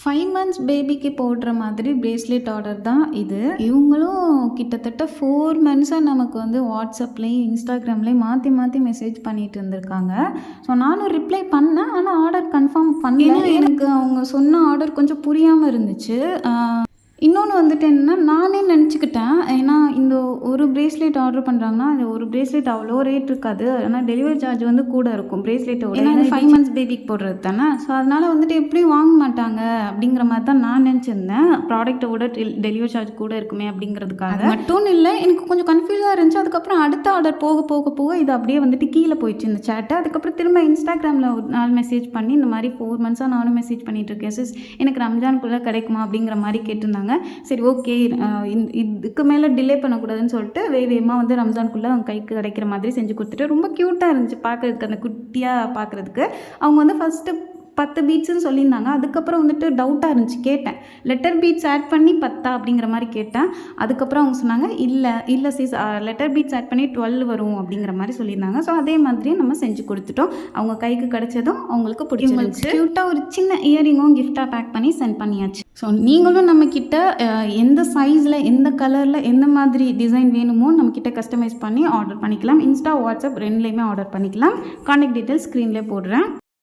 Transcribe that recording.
5 months பேபிக்கு போடுற மாதிரி பிரேஸ்லெட் ஆர்டர் தான் இது. இவங்களும் கிட்டத்தட்ட 4 மந்த்ஸாக நமக்கு வந்து வாட்ஸ்அப்லேயும் இன்ஸ்டாகிராம்லேயும் மாற்றி மாற்றி மெசேஜ் பண்ணிட்டு இருந்திருக்காங்க. ஸோ நானும் ரிப்ளை பண்ணேன், ஆனால் ஆர்டர் கன்ஃபார்ம் பண்ணல. எனக்கு அவங்க சொன்ன ஆர்டர் கொஞ்சம் புரியாமல் இருந்துச்சு. இன்னொன்று வந்துட்டு என்னென்னா, நானே நினச்சிக்கிட்டேன், ஏன்னா இந்த ஒரு பிரேஸ்லெட் ஆர்டர் பண்ணுறாங்கன்னா அந்த ஒரு பிரேஸ்லெட் அவ்வளோ ரேட் இருக்காது, ஆனால் டெலிவரி சார்ஜ் வந்து கூட இருக்கும் பிரேஸ்லெட்டோட. ஏன்னா அது 5 மந்த்ஸ் பேபிக்கு போடுறது தானே. ஸோ அதனால் வந்துட்டு எப்படியும் வாங்க மாட்டாங்க அப்படிங்கிற மாதிரி தான் நான் நினச்சிருந்தேன். ப்ராடக்ட்டோட டெலிவரி சார்ஜ் கூட இருக்குமே அப்படிங்கிறதுக்காக. மட்டும் இல்லை, எனக்கு கொஞ்சம் கன்ஃபியூஸாக இருந்துச்சு. அதுக்கப்புறம் அடுத்த ஆர்டர் போக போக போக இது அப்படியே வந்துட்டு கீழே போயிடுச்சு இந்த சேட்டை. அதுக்கப்புறம் திரும்ப இன்ஸ்டாகிராமில் ஒரு நாள் மெசேஜ் பண்ணி, இந்த மாதிரி 4 மந்த்ஸாக நானும் மெசேஜ் பண்ணிகிட்டு இருக்கேன் சிஸ், எனக்கு ரம்ஜானுக்குள்ளே கிடைக்குமா அப்படிங்கிற மாதிரி கேட்டிருந்தாங்க. சரி, ஓகே, இதுக்கு மேலே டிலே பண்ணக்கூடாதுன்னு சொல்லிட்டு வேகமாக வந்து ரம்ஜானுக்குள்ளே அவங்க கைக்கு கிடைக்கிற மாதிரி செஞ்சு கொடுத்துட்டு, ரொம்ப க்யூட்டாக இருந்துச்சு பார்க்குறதுக்கு. அந்த குட்டியாக பார்க்குறதுக்கு அவங்க வந்து ஃபஸ்ட்டு 10 பீட்ஸ்ன்னு சொல்லியிருந்தாங்க. அதுக்கப்புறம் வந்துட்டு டவுட்டாக இருந்துச்சு, கேட்டேன் லெட்டர் பீட்ஸ் ஆட் பண்ணி 10 அப்படிங்கிற மாதிரி கேட்டேன். அதுக்கப்புறம் அவங்க சொன்னாங்க, இல்லை சிஸ், லெட்டர் பீட்ஸ் ஆட் பண்ணி 12 வரும் அப்படிங்கிற மாதிரி சொல்லியிருந்தாங்க. ஸோ அதே மாதிரியே நம்ம செஞ்சு கொடுத்துட்டோம். அவங்க கைக்கு கிடைச்சதும் அவங்களுக்கு பிடிச்சிருந்துச்சு. க்யூட்டாக ஒரு சின்ன இயரிங்கும் கிஃப்டாக பேக் பண்ணி சென்ட் பண்ணியாச்சு. ஸோ நீங்களும் நம்மக்கிட்ட எந்த சைஸில், எந்த கலரில், எந்த மாதிரி டிசைன் வேணுமோ நம்மக்கிட்ட கஸ்டமைஸ் பண்ணி ஆர்டர் பண்ணிக்கலாம். இன்ஸ்டா, வாட்ஸ்அப் ரெண்டுலேயுமே ஆர்டர் பண்ணிக்கலாம். கான்டாக்ட் டீட்டெயில்ஸ் ஸ்க்ரீன்லேயே போடுறேன்.